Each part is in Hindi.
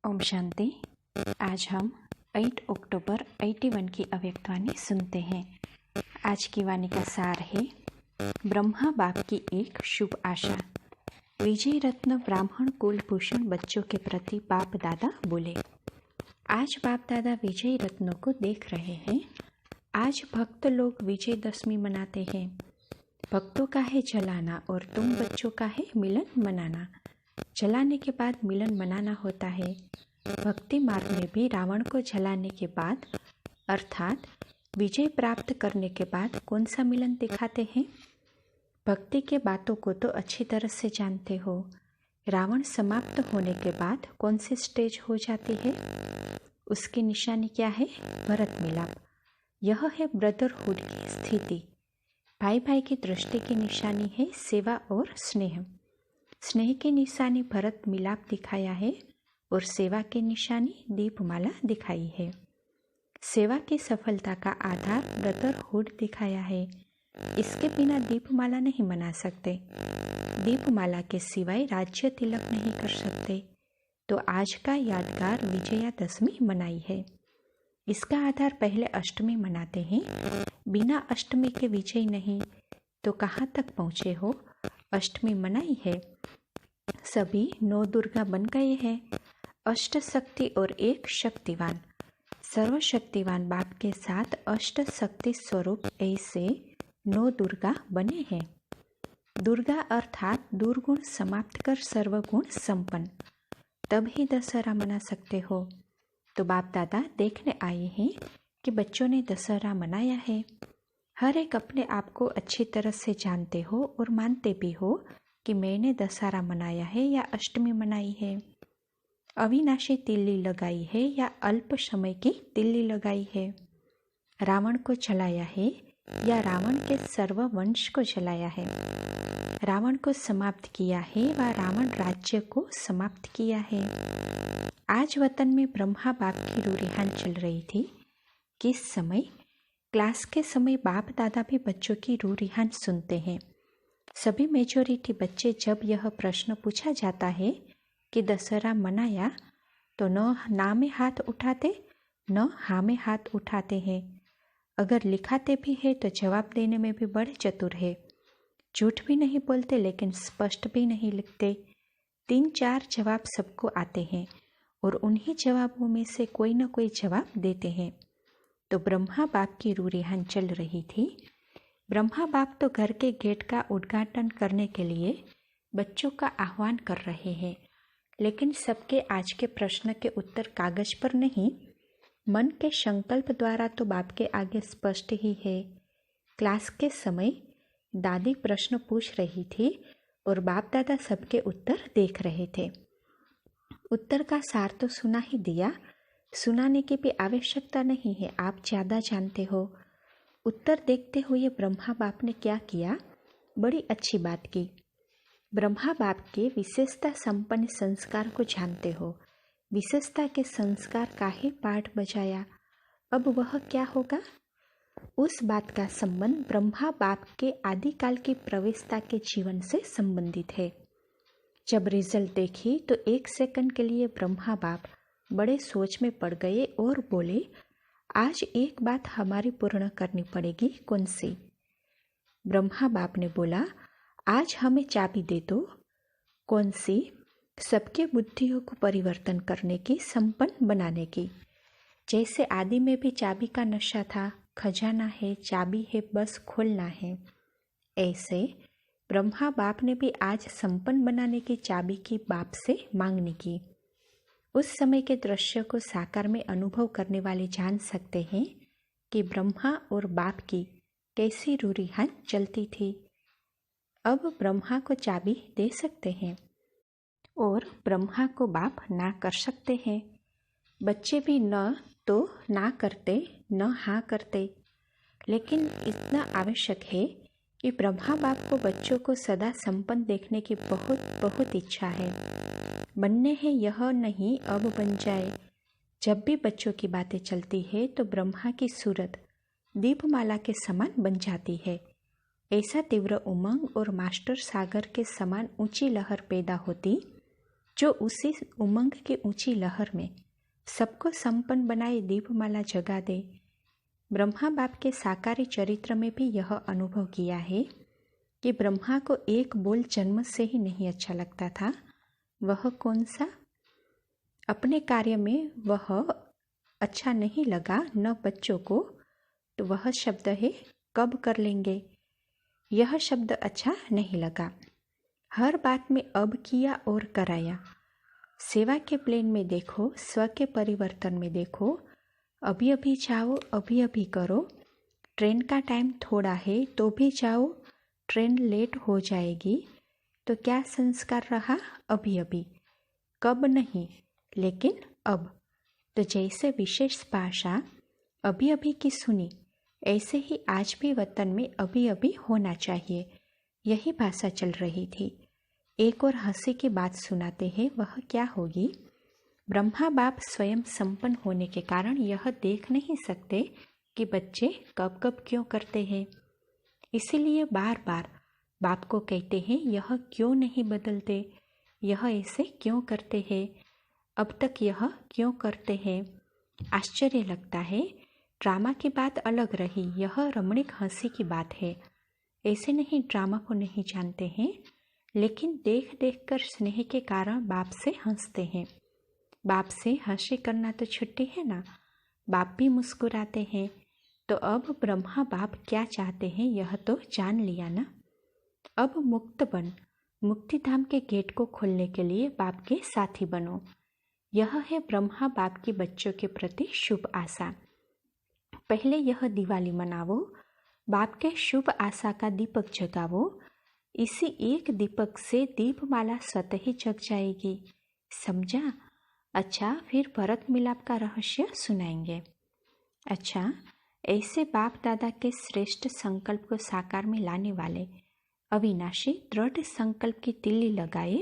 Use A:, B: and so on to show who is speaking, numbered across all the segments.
A: ओम शांति। आज हम 8 अक्टूबर 81 की अव्यक्तवाणी सुनते हैं। आज की वाणी का सार है ब्रह्मा बाप की एक शुभ आशा। विजय रत्न ब्राह्मण कुलभूषण बच्चों के प्रति बाप दादा बोले। आज बाप दादा विजय रत्नों को देख रहे हैं। आज भक्त लोग विजयदशमी मनाते हैं। भक्तों का है जलाना और तुम बच्चों का है मिलन मनाना। जलाने के बाद मिलन मनाना होता है। भक्ति मार्ग में भी रावण को जलाने के बाद अर्थात विजय प्राप्त करने के बाद कौन सा मिलन दिखाते हैं? भक्ति के बातों को तो अच्छी तरह से जानते हो। रावण समाप्त होने के बाद कौन सी स्टेज हो जाती है? उसकी निशानी क्या है? भरत मिलाप। यह है ब्रदरहुड की स्थिति। भाई भाई की दृष्टि की निशानी है सेवा और स्नेह। स्नेह की निशानी भरत मिलाप दिखाया है और सेवा की निशानी दीपमाला दिखाई है। सेवा की सफलता का आधार ब्रदरहुड दिखाया है। इसके बिना दीपमाला नहीं मना सकते। दीपमाला के सिवाय राज्य तिलक नहीं कर सकते। तो आज का यादगार विजयादशमी मनाई है। इसका आधार पहले अष्टमी मनाते हैं। बिना अष्टमी के विजय नहीं। तो कहाँ तक पहुँचे हो? अष्टमी मनाई है। सभी 9 दुर्गा बन गए हैं। अष्ट शक्ति और एक शक्तिवान। सर्वशक्तिवान बाप के साथ अष्ट शक्ति स्वरूप ऐसे 9 दुर्गा बने हैं। दुर्गा अर्थात दुर्गुण समाप्त कर सर्वगुण संपन्न। तब ही दशहरा मना सकते हो। तो बाप दादा देखने आए हैं कि बच्चों ने दशहरा मनाया है। हर एक अपने आप को अच्छी तरह से जानते हो और मानते भी हो कि मैंने दशहरा मनाया है या अष्टमी मनाई है। अविनाशी तिल्ली लगाई है या अल्प समय की तिल्ली लगाई है। रावण को जलाया है या रावण के सर्व वंश को जलाया है। रावण को समाप्त किया है व रावण राज्य को समाप्त किया है। आज वतन में ब्रह्मा बाप की रूरिहान चल रही थी। किस समय? क्लास के समय बाप दादा भी बच्चों की रूरिहान सुनते हैं। सभी मेजोरिटी बच्चे जब यह प्रश्न पूछा जाता है कि दशहरा मनाया तो न ना में हाथ उठाते न हाँ में हाथ उठाते हैं। अगर लिखाते भी है तो जवाब देने में भी बड़े चतुर है। झूठ भी नहीं बोलते लेकिन स्पष्ट भी नहीं लिखते। 3-4 जवाब सबको आते हैं और उन्हीं जवाबों में से कोई न कोई जवाब देते हैं। तो ब्रह्मा बाप की रूरिहान चल रही थी। ब्रह्मा बाप तो घर के गेट का उद्घाटन करने के लिए बच्चों का आह्वान कर रहे हैं, लेकिन सबके आज के प्रश्न के उत्तर कागज पर नहीं, मन के संकल्प द्वारा तो बाप के आगे स्पष्ट ही है। क्लास के समय दादी प्रश्न पूछ रही थी और बाप दादा सबके उत्तर देख रहे थे। उत्तर का सार तो सुना ही दिया। सुनाने की भी आवश्यकता नहीं है, आप ज़्यादा जानते हो। उत्तर देखते हुए ब्रह्मा बाप ने क्या किया? बड़ी अच्छी बात की। ब्रह्मा बाप के विशेषता संपन्न संस्कार को जानते हो। विशेषता के संस्कार का ही पाठ बजाया। अब वह क्या होगा? उस बात का संबंध ब्रह्मा बाप के आदिकाल की प्रवेशता के जीवन से संबंधित है। जब रिजल्ट देखी तो 1 सेकंड के लिए ब्रह्मा बाप बड़े सोच में पड़ गए और बोले, आज एक बात हमारी पूर्ण करनी पड़ेगी। कौन सी? ब्रह्मा बाप ने बोला, आज हमें चाबी दे दो। कौन सी? सबके बुद्धियों को परिवर्तन करने की, संपन्न बनाने की। जैसे आदि में भी चाबी का नशा था, खजाना है, चाबी है, बस खोलना है। ऐसे ब्रह्मा बाप ने भी आज संपन्न बनाने की चाबी की बाप से मांगनी की। उस समय के दृश्य को साकार में अनुभव करने वाले जान सकते हैं कि ब्रह्मा और बाप की कैसी रूरिहान चलती थी। अब ब्रह्मा को चाबी दे सकते हैं और ब्रह्मा को बाप ना कर सकते हैं। बच्चे भी न तो ना करते न हाँ करते, लेकिन इतना आवश्यक है कि ब्रह्मा बाप को बच्चों को सदा संपन्न देखने की बहुत बहुत इच्छा है। बनने हैं यह नहीं अब बन जाए। जब भी बच्चों की बातें चलती है तो ब्रह्मा की सूरत दीपमाला के समान बन जाती है। ऐसा तीव्र उमंग और मास्टर सागर के समान ऊंची लहर पैदा होती जो उसी उमंग की ऊंची लहर में सबको संपन्न बनाए दीपमाला जगा दे। ब्रह्मा बाप के साकारी चरित्र में भी यह अनुभव किया है कि ब्रह्मा को एक बोल जन्म से ही नहीं अच्छा लगता था। वह कौन सा? अपने कार्य में वह अच्छा नहीं लगा न बच्चों को, तो वह शब्द है कब कर लेंगे। यह शब्द अच्छा नहीं लगा। हर बात में अब किया और कराया। सेवा के प्लेन में देखो, स्व के परिवर्तन में देखो, अभी अभी जाओ, अभी अभी करो। ट्रेन का टाइम थोड़ा है तो भी जाओ, ट्रेन लेट हो जाएगी। तो क्या संस्कार रहा? अभी अभी, कब नहीं, लेकिन अब। तो जैसे विशेष भाषा अभी अभी की सुनी, ऐसे ही आज भी वतन में अभी अभी होना चाहिए, यही भाषा चल रही थी। एक और हंसी की बात सुनाते हैं, वह क्या होगी? ब्रह्मा बाप स्वयं संपन्न होने के कारण यह देख नहीं सकते कि बच्चे कब कब क्यों करते हैं। इसीलिए बार बार बाप को कहते हैं, यह क्यों नहीं बदलते, यह ऐसे क्यों करते हैं, अब तक यह क्यों करते हैं। आश्चर्य लगता है। ड्रामा की बात अलग रही, यह रमणीक हंसी की बात है। ऐसे नहीं ड्रामा को नहीं जानते हैं, लेकिन देख देख कर स्नेह के कारण बाप से हंसते हैं। बाप से हंसी करना तो छुट्टी है ना, बाप भी मुस्कुराते हैं। तो अब ब्रह्मा बाप क्या चाहते हैं यह तो जान लिया ना। अब मुक्त बन, मुक्तिधाम के गेट को खोलने के लिए बाप के साथी बनो। यह है ब्रह्मा बाप की बच्चों के प्रति शुभ आशा। पहले यह दिवाली मनावो, बाप के शुभ आशा का दीपक जगावो। इसी एक दीपक से दीपमाला स्वतः ही जग जाएगी। समझा? अच्छा, फिर भरत मिलाप का रहस्य सुनाएंगे। अच्छा, ऐसे बाप दादा के श्रेष्ठ संकल्प को साकार में लाने वाले अविनाशी दृढ़ संकल्प की तिल्ली लगाए,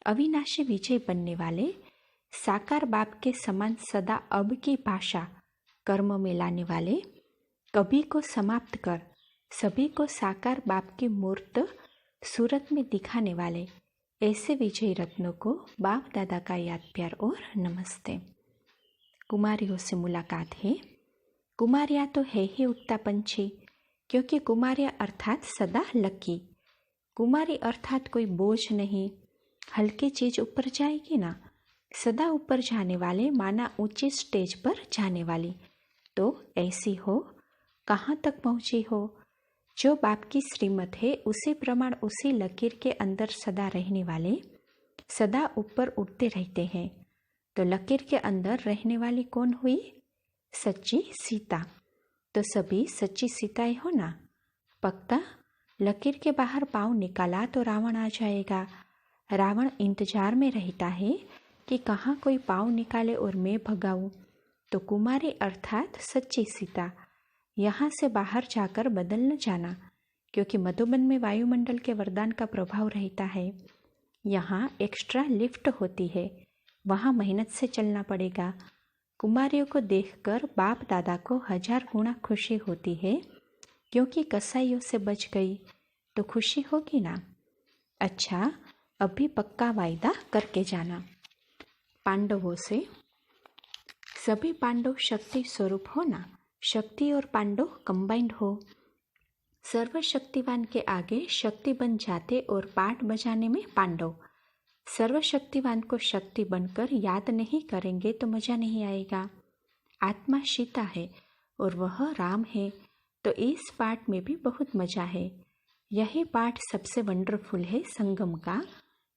A: अविनाशी विजय बनने वाले साकार बाप के समान सदा अब की भाषा कर्म में लाने वाले, कभी को समाप्त कर सभी को साकार बाप की मूर्त सूरत में दिखाने वाले ऐसे विजय रत्नों को बाप दादा का याद प्यार और नमस्ते। कुमारियों से मुलाकात है। कुमारियाँ तो है ही उड़ता पंछी, क्योंकि कुमारियाँ अर्थात सदा लकी। कुमारी अर्थात कोई बोझ नहीं, हल्की चीज ऊपर जाएगी ना, सदा ऊपर जाने वाले, माना ऊंची स्टेज पर जाने वाली। तो ऐसी हो, कहाँ तक पहुँची हो। जो बाप की श्रीमत है उसी प्रमाण उसी लकीर के अंदर सदा रहने वाले सदा ऊपर उठते रहते हैं। तो लकीर के अंदर रहने वाली कौन हुई? सच्ची सीता। तो सभी सच्ची सीताएं हो ना। पक्का? लकीर के बाहर पाँव निकाला तो रावण आ जाएगा। रावण इंतजार में रहता है कि कहाँ कोई पाँव निकाले और मैं भगाऊं। तो कुमारी अर्थात सच्ची सीता यहाँ से बाहर जाकर बदल न जाना, क्योंकि मधुबन में वायुमंडल के वरदान का प्रभाव रहता है। यहाँ एक्स्ट्रा लिफ्ट होती है, वहाँ मेहनत से चलना पड़ेगा। कुमारियों को देखकर बाप दादा को 1000 गुना खुशी होती है, क्योंकि कसाईयों से बच गई। तो खुशी होगी ना। अच्छा, अभी पक्का वायदा करके जाना। पांडवों से, सभी पांडव शक्ति स्वरूप हो ना, शक्ति और पांडव कंबाइंड हो। सर्वशक्तिवान के आगे शक्ति बन जाते और पाठ बजाने में पांडव। सर्वशक्तिवान को शक्ति बनकर याद नहीं करेंगे तो मजा नहीं आएगा। आत्मा सीता है और वह राम है, तो इस पाठ में भी बहुत मजा है। यही पाठ सबसे वंडरफुल है संगम का,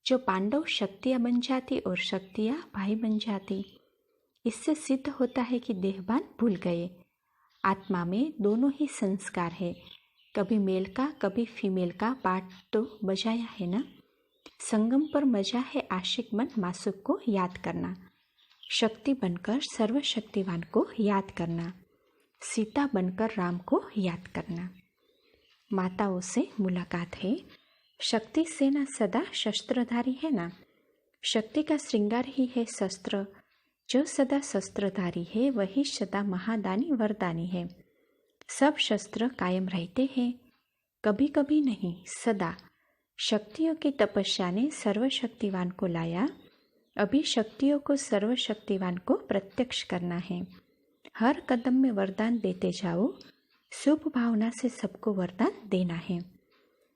A: जो पांडव शक्तियाँ बन जाती और शक्तियाँ भाई बन जाती। इससे सिद्ध होता है कि देहभान भूल गए। आत्मा में दोनों ही संस्कार है, कभी मेल का कभी फीमेल का पाठ तो बजाया है ना। संगम पर मजा है आशिक मन मासूक को याद करना, शक्ति बनकर सर्वशक्तिवान को याद करना, सीता बनकर राम को याद करना। माताओं से मुलाकात है। शक्ति सेना सदा शस्त्रधारी है ना। शक्ति का श्रृंगार ही है शस्त्र। जो सदा शस्त्रधारी है वही सदा महादानी वरदानी है। सब शस्त्र कायम रहते हैं, कभी कभी नहीं, सदा। शक्तियों की तपस्या ने सर्वशक्तिवान को लाया अभी शक्तियों को सर्वशक्तिवान को प्रत्यक्ष करना है। हर कदम में वरदान देते जाओ। शुभ भावना से सबको वरदान देना है।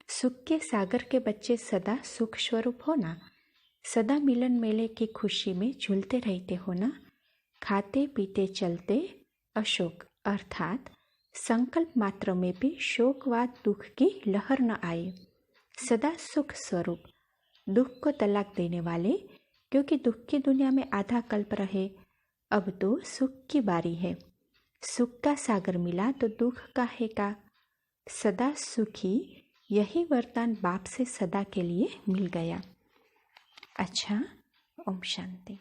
A: सुख के सागर के बच्चे सदा सुख स्वरूप होना। सदा मिलन मेले की खुशी में झूलते रहते होना। खाते पीते चलते अशोक अर्थात संकल्प मात्र में भी शोक व दुख की लहर न आए। सदा सुख स्वरूप, दुख को तलाक देने वाले, क्योंकि दुख की दुनिया में आधा कल्प रहे। अब तो सुख की बारी है। सुख का सागर मिला तो दुख का है का। सदा सुखी, यही वरदान बाप से सदा के लिए मिल गया। अच्छा, ओम शांति।